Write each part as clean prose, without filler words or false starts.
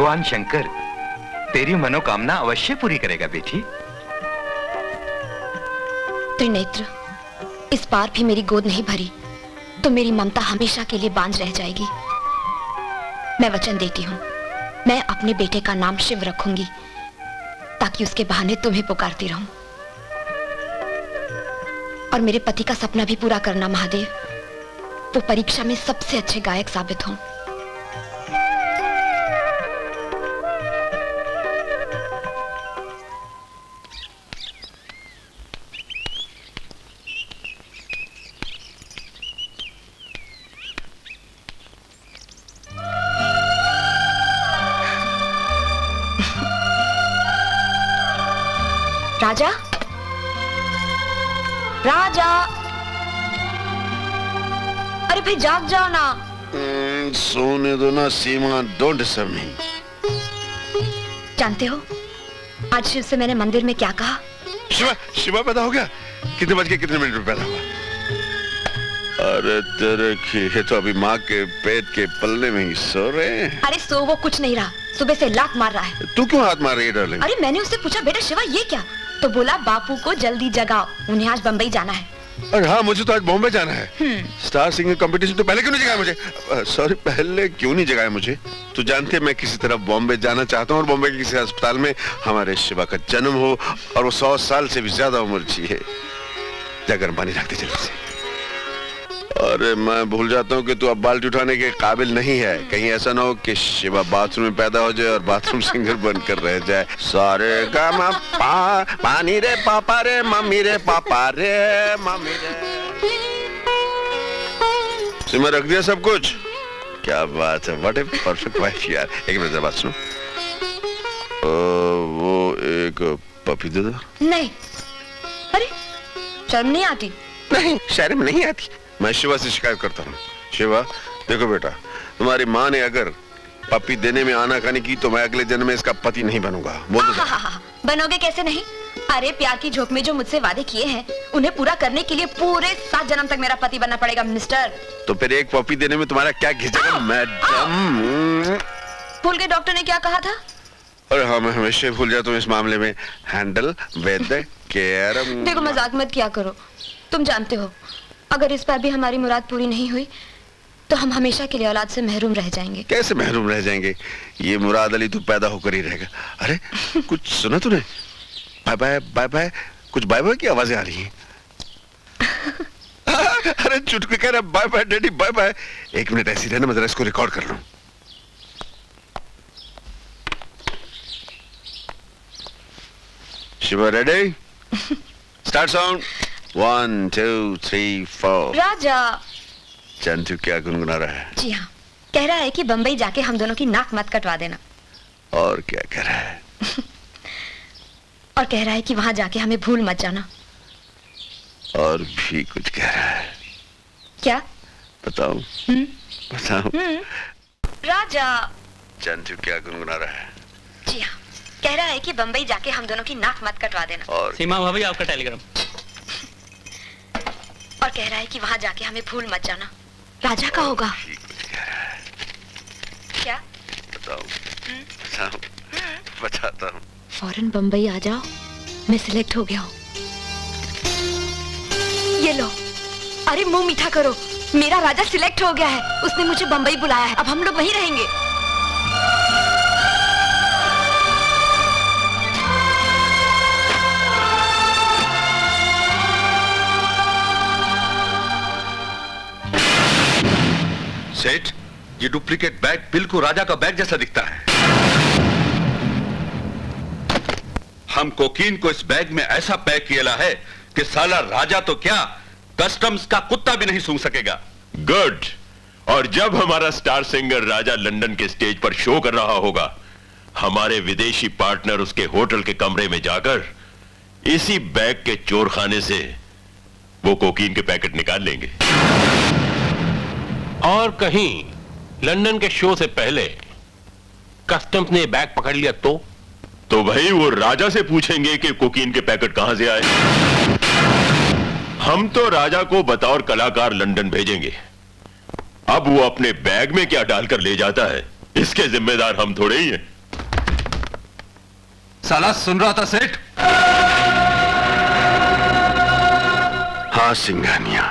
भगवान शंकर तेरी मनोकामना अवश्य पूरी करेगा बेटी। त्रिनेत्र, इस बार भी मेरी गोद नहीं भरी तो मेरी ममता हमेशा के लिए बांझ रह जाएगी। मैं वचन देती हूँ, मैं अपने बेटे का नाम शिव रखूंगी ताकि उसके बहाने तुम्हें पुकारती रहूं। और मेरे पति का सपना भी पूरा करना महादेव, वो परीक्षा में सबसे अच्छे गायक साबित हों। राजा, राजा, अरे भाई जाग जाओ ना। सोने दो ना सीमा, डोंट डिस्टर्ब मी। जानते हो आज शिव से मैंने मंदिर में क्या कहा? शिवा, शिवा पैदा हो गया? कितने बज के कितने मिनट में पैदा हुआ? अरे तेरे की, ये तो अभी माँ के पेट के पल्ले में ही सो रहे हैं। अरे सो वो कुछ नहीं रहा, सुबह से लात मार रहा है। तू क्यों हाथ मार रही है डार्लिंग? अरे मैंने उससे पूछा बेटा शिवा ये क्या, तो बोला बापू को जल्दी जगाओ, उन्हें आज बंबई जाना है। अरे हाँ, मुझे तो आज बॉम्बे जाना है। स्टार सिंगिंग कंपटीशन तो पहले क्यों नहीं जगाया मुझे? सॉरी, पहले क्यों नहीं जगाया मुझे? तू जानते है मैं किसी तरह बॉम्बे जाना चाहता हूँ और बॉम्बे के किसी अस्पताल में हमारे शिवा का जन्म हो और वो 100 साल से भी ज्यादा उम्र जिए। जा गर्म पानी रख दे जल्दी से। अरे मैं भूल जाता हूँ कि तू अब बाल्टी उठाने के काबिल नहीं है। कहीं ऐसा ना हो कि शिवा बाथरूम में पैदा हो जाए और बाथरूम सिंगर बनकर रह जाए। सारे गामा पा, पानी रे पापा रे मम्मी रे पापा रे मम्मी रे। सिमा रख दिया सब कुछ? क्या बात है, व्हाट ए परफेक्ट वाइफ यार। एक मिनट बात सुनो, वो एक पपी दे दो। नहीं, अरे शर्म नहीं आती? नहीं, शर्म नहीं आती। मैं शिवा से शिकायत करता हूँ। शिवा देखो बेटा, तुम्हारी माँ ने अगर पपी देने में आनाकानी की तो मैं अगले जन्म में इसका पति नहीं बनूंगा। बोल दो। बनोगे कैसे नहीं? अरे प्यार की झोंक में जो मुझसे वादे किए हैं उन्हें पूरा करने के लिए पूरे 7 जन्म तक मेरा पति बनना पड़ेगा मिस्टर। तो फिर एक पपी देने में तुम्हारा क्या घिसेगा मैडम? भूल गए डॉक्टर ने क्या कहा था? अरे हाँ, मैं हमेशा भूल जाता हूँ इस मामले में। Handle with care. देखो मजाक मत किया करो, तुम जानते हो अगर इस बार भी हमारी मुराद पूरी नहीं हुई तो हम हमेशा के लिए औलाद से महरूम रह जाएंगे। कैसे महरूम रह जाएंगे? ये मुराद अली तो पैदा होकर ही रहेगा। अरे कुछ सुना तूने? बाय बाय बाय बाय, कुछ बाय बाय की आवाजें आ रही हैं। अरे चुटकी कह रहा bye bye daddy bye bye. एक मिनट ऐसी रहना, मैं जरा इसको रिकॉर्ड कर लूं। शिवा रेडी? Start sound. 1 2 3 4। राजा। चंचू क्या गुनगुना रहा है? जी हाँ, कह रहा है कि बंबई जाके हम दोनों की नाक मत कटवा देना। और क्या कह रहा है? और कह रहा है कि वहां जाके हमें भूल मत जाना। और भी कुछ कह रहा है? क्या? बताओ। बताओ। राजा। चंचू क्या गुनगुना रहा है? जी हाँ, कह रहा है कि बंबई जाके हम दोनों की नाक मत कटवा देना। और सीमा भाभी आपका टेलीग्राम। और कह रहा है कि वहां जाके हमें भूल मत जाना। राजा का होगा। कुछ कह रहा है? क्या? बताओ। बताओ। बताता हूँ। फौरन बंबई आ जाओ, मैं सिलेक्ट हो गया हूँ। ये लो, अरे मुंह मीठा करो, मेरा राजा सिलेक्ट हो गया है। उसने मुझे बंबई बुलाया है, अब हम लोग वहीं रहेंगे। सेठ, ये डुप्लीकेट बैग बिल्कुल राजा का बैग जैसा दिखता है। हम कोकीन को इस बैग में ऐसा पैक किया है कि साला राजा तो क्या, कस्टम्स का कुत्ता भी नहीं सूंघ सकेगा। गुड। और जब हमारा स्टार सिंगर राजा लंदन के स्टेज पर शो कर रहा होगा, हमारे विदेशी पार्टनर उसके होटल के कमरे में जाकर इसी बैग के चोरखाने से वो कोकीन के पैकेट निकाल लेंगे। और कहीं लंदन के शो से पहले कस्टम्स ने बैग पकड़ लिया तो भाई वो राजा से पूछेंगे कि कोकीन के पैकेट कहां से आए। हम तो राजा को बतौर कलाकार लंदन भेजेंगे। अब वो अपने बैग में क्या डालकर ले जाता है, इसके जिम्मेदार हम थोड़े ही हैं। साला सुन रहा था सेठ? हाँ सिंघानिया,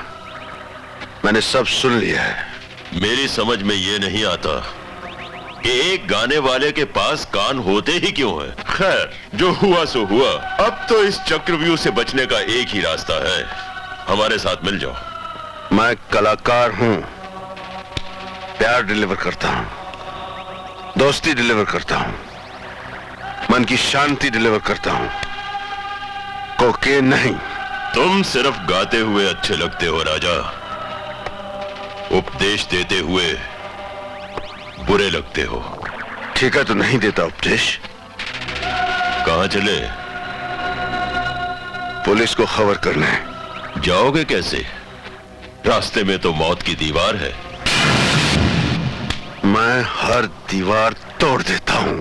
मैंने सब सुन लिया है। मेरी समझ में यह नहीं आता कि एक गाने वाले के पास कान होते ही क्यों है। खैर, जो हुआ सो हुआ। अब तो इस चक्रव्यूह से बचने का एक ही रास्ता है, हमारे साथ मिल जाओ। मैं कलाकार हूं, प्यार डिलीवर करता हूं, दोस्ती डिलीवर करता हूं, मन की शांति डिलीवर करता हूं, कोकेन नहीं। तुम सिर्फ गाते हुए अच्छे लगते हो राजा, उपदेश देते हुए बुरे लगते हो। ठीक है, तो नहीं देता उपदेश। कहां चले? पुलिस को खबर करने। जाओगे कैसे? रास्ते में तो मौत की दीवार है। मैं हर दीवार तोड़ देता हूं।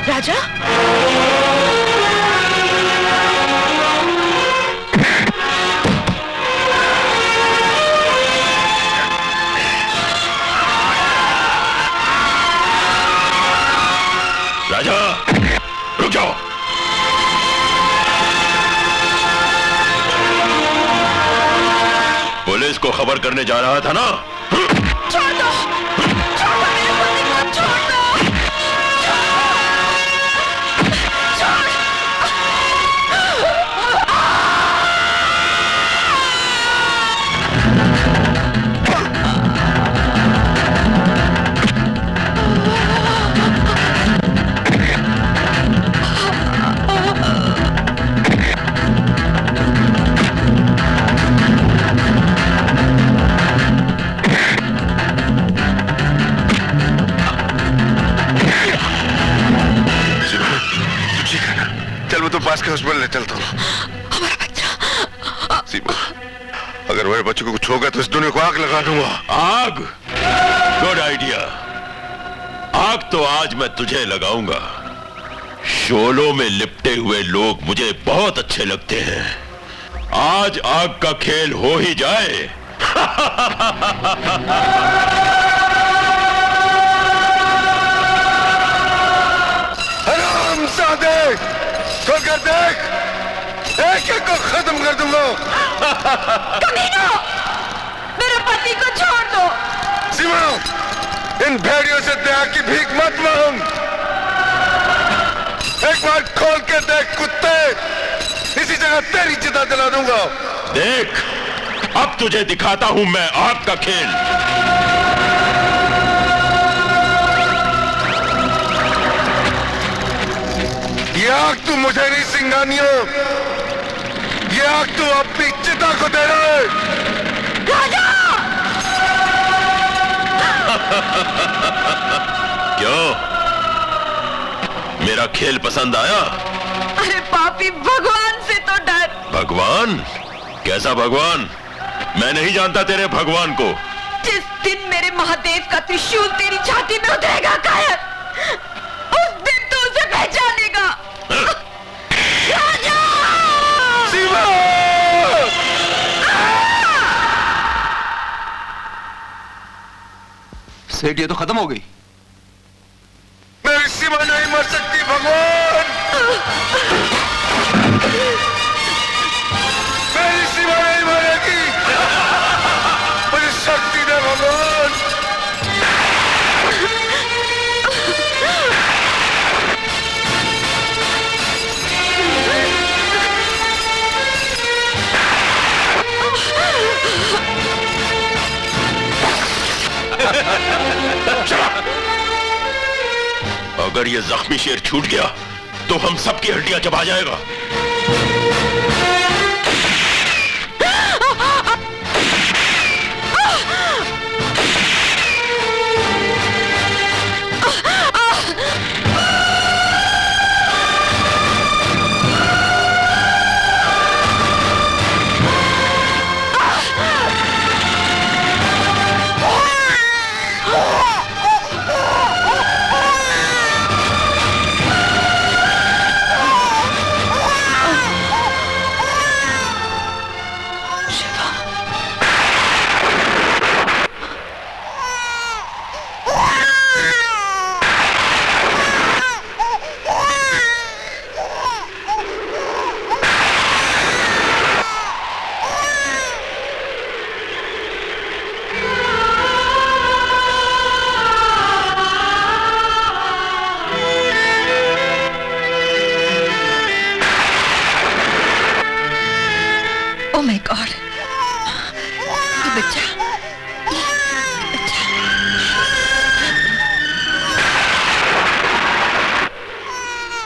राजा, राजा रुक जाओ। पुलिस को खबर करने जा रहा था ना? छोड़ दो, छोड़ दो मेरे पति को, छोड़ दो, तो पास के हॉस्पिटल ले चलता हूँ। हमारा बच्चा। सीमा, अगर मेरे बच्चे को कुछ होगा तो इस दुनिया को आग लगा दूंगा। आग? Good idea. आग तो आज मैं तुझे लगाऊंगा। शोलों में लिपटे हुए लोग मुझे बहुत अच्छे लगते हैं। आज आग का खेल हो ही जाए। हरामजादे, खोल कर देख, एक एक को खत्म कर दूंगा। कमीनो, मेरे पति को छोड़ दो। सीमा, इन भेड़ियों से दया की भीख मत मांग। एक बार खोल के देख कुत्ते, इसी जगह तेरी चिता जला दूंगा। देख, अब तुझे दिखाता हूं मैं आग का खेल। ये आग तू मुझे नहीं सिंघानियों, ये आग तू अपनी चिता को दे रहा है। राजा! क्यों, मेरा खेल पसंद आया? अरे पापी, भगवान से तो डर। भगवान? कैसा भगवान? मैं नहीं जानता तेरे भगवान को। जिस दिन मेरे महादेव का त्रिशूल तेरी छाती में उतरेगा कायर, उस दिन तू उसे पहचानेगा। राजा! सीमा! सेठ, ये तो खत्म हो गई। मेरी सीमा नहीं मर सकती भगवान। मेरी सीमा नहीं मरेगी। मुझे शक्ति दे भगवान। अगर ये जख्मी शेर छूट गया तो हम सबकी हड्डियां चबा जाएगा।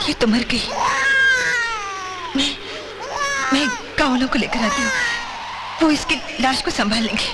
ये तो मर गई। मैं गांव वालों को लेकर आती हूँ, वो इसकी लाश को संभाल लेंगे।